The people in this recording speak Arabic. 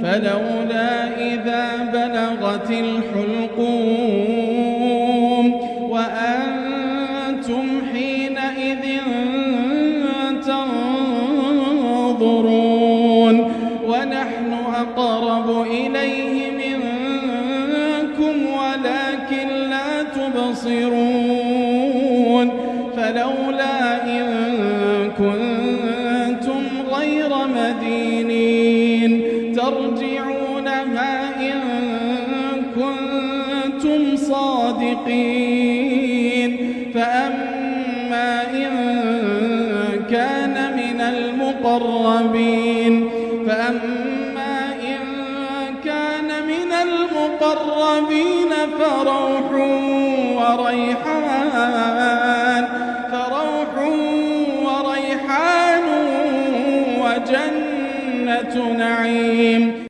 فلولا إذا بلغت الحلقوم وأنتم حينئذ تنظرون ونحن أقرب إليه منكم ولكن لا تبصرون فلولا إن كنتم غير مدينين ترجعونها إن كنتم صادقين فأما إن كان من المقربين فروح وريحان وجنة نعيم.